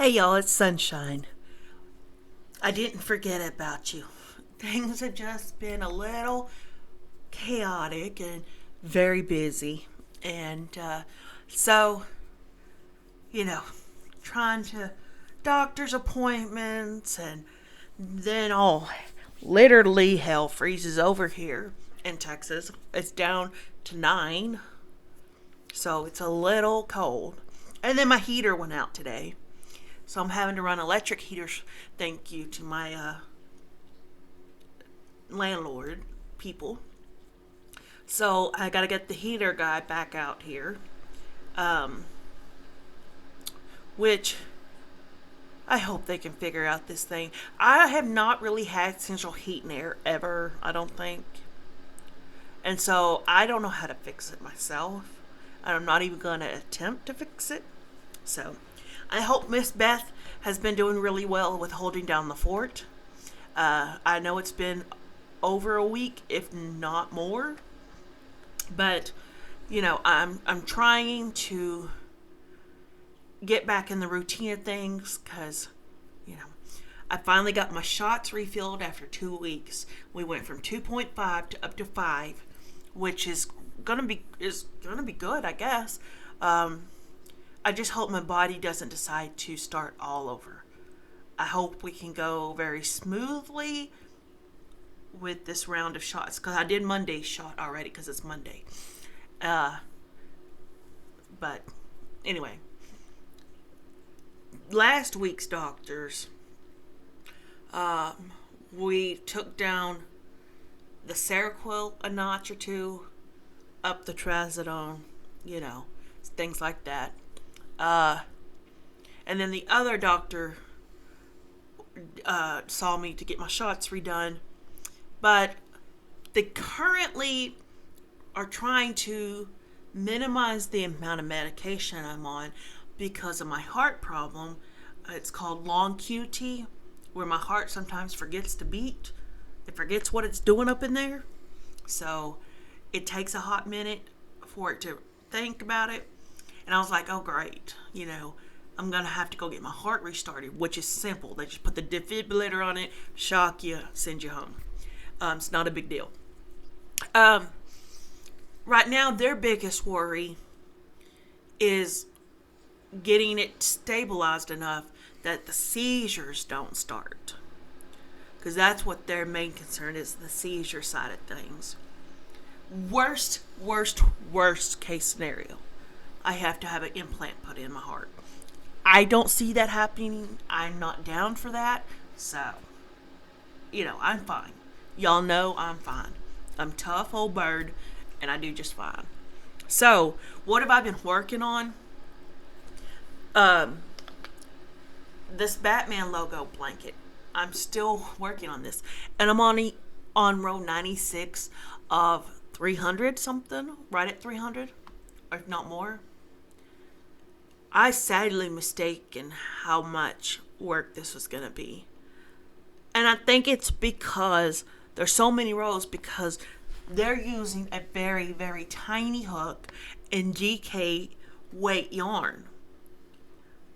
Hey y'all, it's Sunshine. I didn't forget about you. Things have just been a little chaotic and very busy. And so, you know, trying to doctor's appointments and then literally hell freezes over here in Texas. It's down to 9, so it's a little cold. And then my heater went out today. So I'm having to run electric heaters. Thank you to my landlord people. So I got to get the heater guy back out here, um, which I hope they can figure out this thing. I have not really had central heat and air ever, I don't think. And so I don't know how to fix it myself. I'm not even going to attempt to fix it. So I hope Miss Beth has been doing really well with holding down the fort. I know it's been over a week, if not more. But, I'm trying to get back in the routine of things because, I finally got my shots refilled after 2 weeks. We went from 2.5 to up to 5, which is gonna be good, I guess. I just hope my body doesn't decide to start all over. I hope we can go very smoothly with this round of shots because I did Monday's shot already because it's Monday. But anyway, last week's doctors, we took down the Seroquel a notch or two, up the trazodone, things like that. And then the other doctor saw me to get my shots redone, but they currently are trying to minimize the amount of medication I'm on because of my heart problem. It's called long QT, where my heart sometimes forgets to beat. It forgets what it's doing up in there. So it takes a hot minute for it to think about it. And I was like, oh, great. I'm going to have to go get my heart restarted, which is simple. They just put the defibrillator on it, shock you, send you home. It's not a big deal. Right now, their biggest worry is getting it stabilized enough that the seizures don't start. Because that's what their main concern is, the seizure side of things. Worst case scenario, I have to have an implant put in my heart. I don't see that happening. I'm not down for that. So, I'm fine. Y'all know I'm fine. I'm tough old bird, and I do just fine. So, what have I been working on? This Batman logo blanket. I'm still working on this. And I'm on row 96 of 300 something. Right at 300. Or if not more. I sadly mistaken how much work this was going to be. And I think it's because there's so many rows because they're using a very, very tiny hook and DK weight yarn.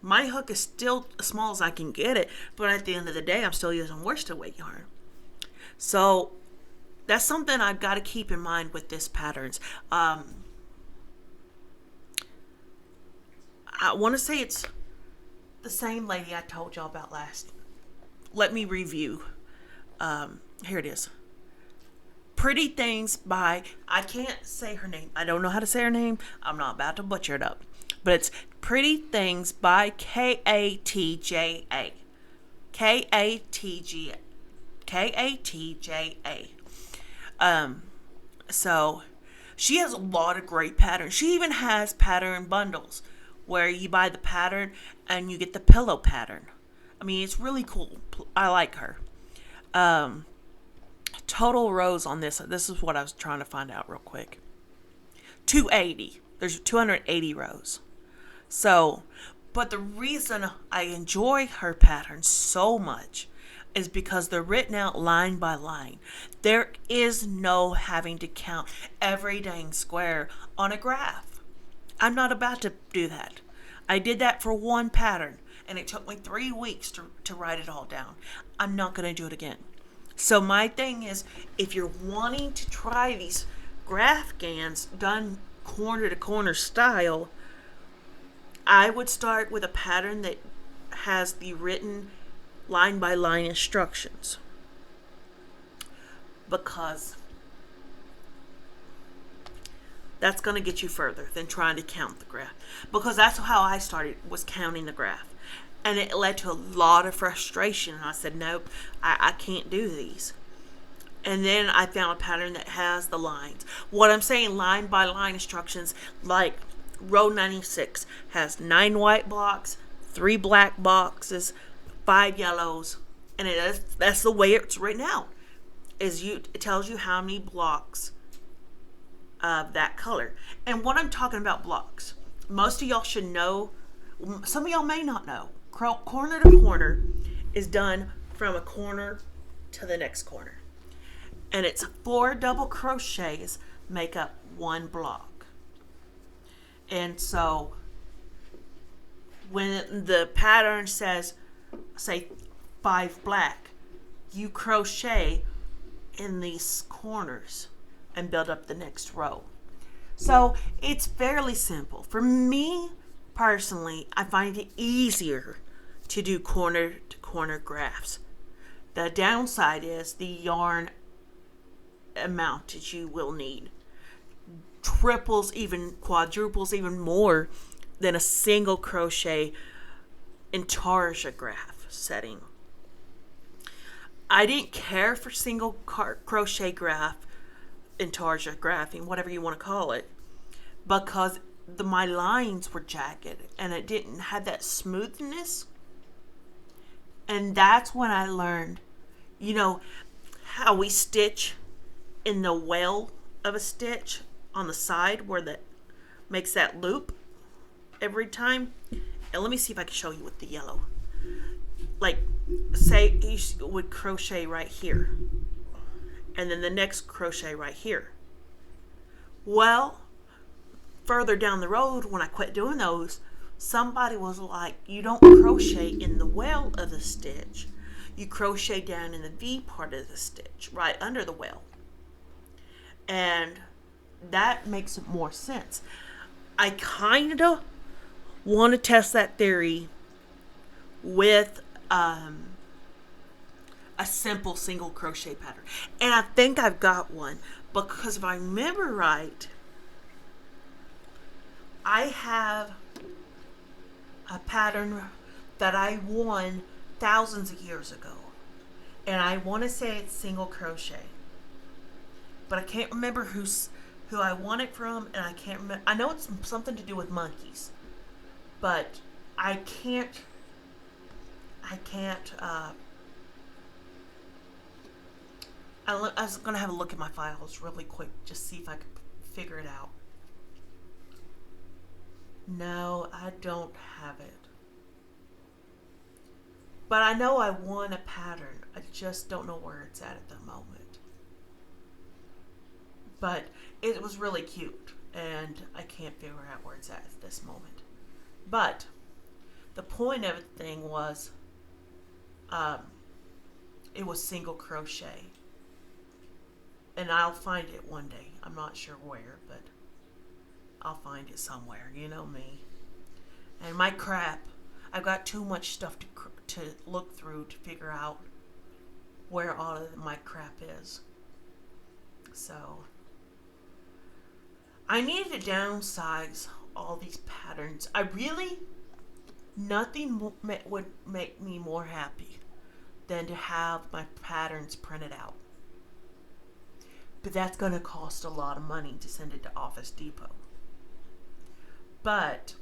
My hook is still as small as I can get it, but at the end of the day, I'm still using worsted weight yarn. So that's something I've got to keep in mind with this patterns. I want to say it's the same lady I told y'all about last. Let me review. Here it is. Pretty Things by, I can't say her name. I don't know how to say her name. I'm not about to butcher it up. But it's Pretty Things by Katja. Katja. So she has a lot of great patterns. She even has pattern bundles where you buy the pattern and you get the pillow pattern. I mean, it's really cool. I like her. Total rows on this. This is what I was trying to find out real quick. 280. There's 280 rows. So, but the reason I enjoy her patterns so much is because they're written out line by line. There is no having to count every dang square on a graph. I'm not about to do that. I did that for one pattern, and it took me 3 weeks to write it all down. I'm not going to do it again. So my thing is, if you're wanting to try these graph GANs done corner to corner style, I would start with a pattern that has the written line by line instructions, because that's going to get you further than trying to count the graph. Because that's how I started, was counting the graph. And it led to a lot of frustration. And I said, nope, I can't do these. And then I found a pattern that has the lines. What I'm saying, line by line instructions, like row 96 has 9 white blocks, 3 black boxes, 5 yellows, and that's the way it's written out. It tells you how many blocks of that color. And what I'm talking about blocks, most of y'all should know, some of y'all may not know. Corner to corner is done from a corner to the next corner. And it's 4 double crochets make up 1 block. And so when the pattern says, say, 5 black, you crochet in these corners and build up the next row. So it's fairly simple. For me personally, I find it easier to do corner to corner graphs. The downside is the yarn amount that you will need triples, even quadruples, even more than a single crochet intarsia graph setting. I didn't care for single crochet graph, intarsia graphing, whatever you want to call it, because my lines were jagged and it didn't have that smoothness. And that's when I learned, how we stitch in the well of a stitch on the side where that makes that loop every time. And let me see if I can show you with the yellow. Like, say you would crochet right here, and then the next crochet right here. Well, further down the road, when I quit doing those, somebody was like, you don't crochet in the well of the stitch. You crochet down in the V part of the stitch, right under the well. And that makes more sense. I kind of want to test that theory with a simple single crochet pattern. And I think I've got one, because if I remember right, I have a pattern that I won thousands of years ago. And I want to say it's single crochet. But I can't remember who I won it from, and I can't remember. I know it's something to do with monkeys, but I was going to have a look at my files really quick, just see if I could figure it out. No, I don't have it. But I know I won a pattern. I just don't know where it's at the moment. But it was really cute, and I can't figure out where it's at this moment. But the point of the thing was, it was single crochet. And I'll find it one day. I'm not sure where, but I'll find it somewhere. You know me. And my crap, I've got too much stuff to look through to figure out where all of my crap is. So I need to downsize all these patterns. Nothing would make me more happy than to have my patterns printed out. But that's going to cost a lot of money to send it to Office Depot. But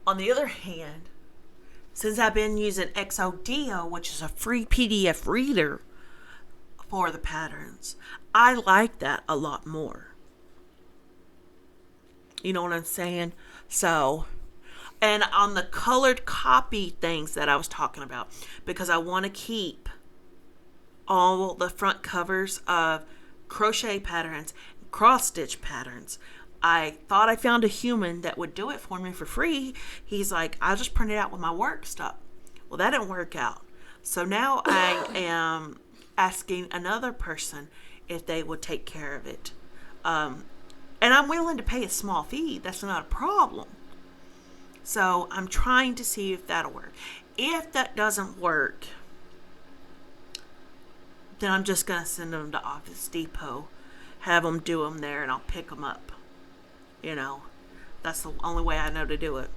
on the other hand, since I've been using Exodio, which is a free PDF reader for the patterns, I like that a lot more. You know what I'm saying? So, and on the colored copy things that I was talking about, because I want to keep all the front covers of crochet patterns, cross stitch patterns, I thought I found a human that would do it for me for free. He's like, I'll just print it out with my work stuff. Well, that didn't work out. So now I am asking another person if they would take care of it. And I'm willing to pay a small fee. That's not a problem. So I'm trying to see if that'll work. If that doesn't work, then I'm just going to send them to Office Depot, have them do them there, and I'll pick them up. You know, that's the only way I know to do it.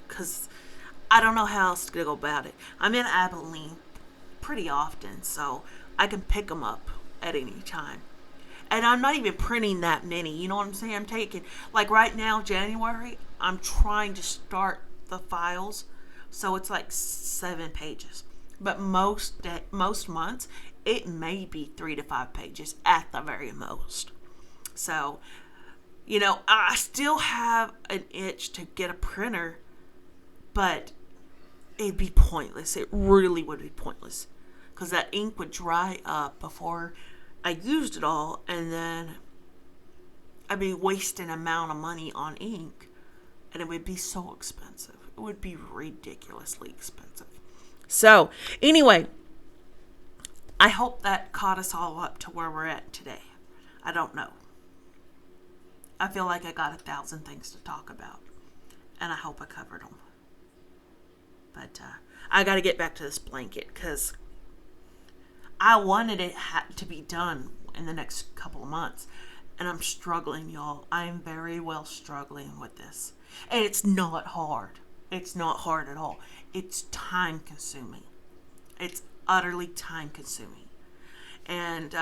Because I don't know how else to go about it. I'm in Abilene pretty often, so I can pick them up at any time. And I'm not even printing that many. You know what I'm saying? I'm taking, like right now, January, I'm trying to start the files. So it's like 7 pages. But most months, it may be 3 to 5 pages at the very most. So, you know, I still have an itch to get a printer, but it'd be pointless. It really would be pointless. Because that ink would dry up before I used it all, and then I'd be wasting amount of money on ink, and it would be so expensive. It would be ridiculously expensive. So, anyway, I hope that caught us all up to where we're at today. I don't know. I feel like I got 1,000 things to talk about, and I hope I covered them. But I got to get back to this blanket, because I wanted it to be done in the next couple of months. And I'm struggling, y'all. I'm very well struggling with this. And it's not hard. It's not hard at all. It's time consuming. It's utterly time consuming. And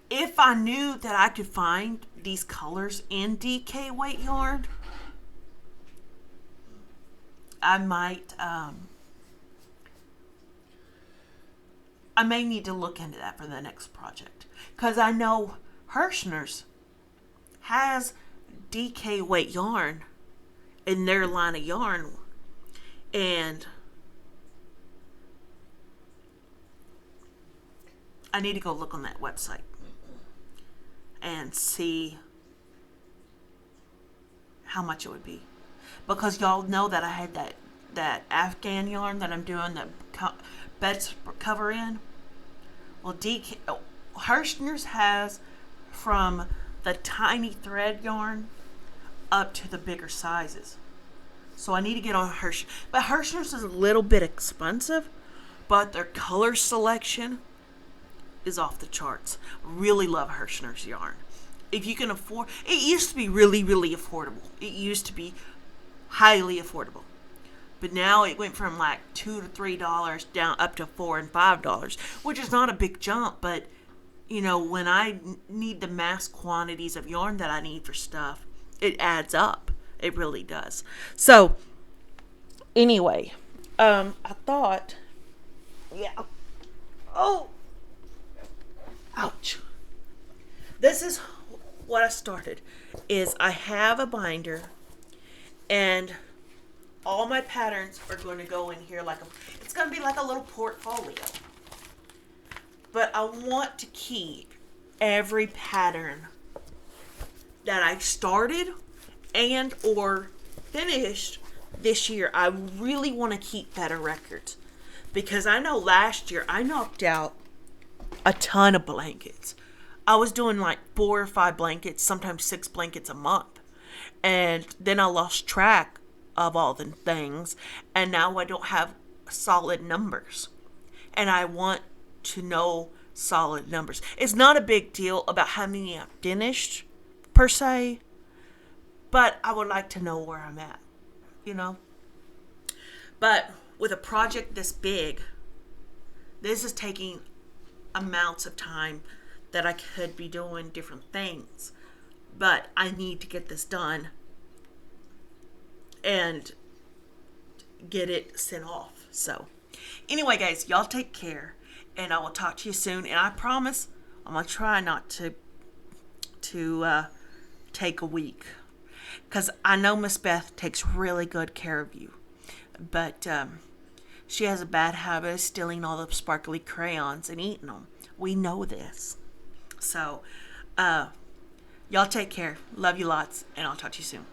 if I knew that I could find these colors in DK weight yarn, I might... I may need to look into that for the next project. Because I know Hirschner's has DK weight yarn in their line of yarn. And I need to go look on that website and see how much it would be. Because y'all know that I had that Afghan yarn that I'm doing the bed cover in. Well, Hirschner's has from the tiny thread yarn up to the bigger sizes. So I need to get on Hirschner. But Hirschner's is a little bit expensive, but their color selection is off the charts. Really love Hirschner's yarn. If you can afford, it used to be really, really affordable. It used to be highly affordable. But now it went from like $2 to $3 down up to $4 and $5, which is not a big jump. But, you know, when I need the mass quantities of yarn that I need for stuff, it adds up. It really does. So, anyway, I thought, yeah. Oh, ouch. This is what I started, is I have a binder, and all my patterns are going to go in here it's going to be like a little portfolio. But I want to keep every pattern that I started and or finished this year. I really want to keep better records. Because I know last year I knocked out a ton of blankets. I was doing like 4 or 5 blankets, sometimes 6 blankets a month. And then I lost track of all the things, and now I don't have solid numbers, and I want to know solid numbers. It's not a big deal about how many I've finished per se, but I would like to know where I'm at, you know. But with a project this big, this is taking amounts of time that I could be doing different things, but I need to get this done and get it sent off. So anyway, guys, y'all take care, and I will talk to you soon. And I promise I'm gonna try not to take a week, because I know Miss Beth takes really good care of you. But She has a bad habit of stealing all the sparkly crayons and eating them. We know this. So, y'all take care. Love you lots, and I'll talk to you soon.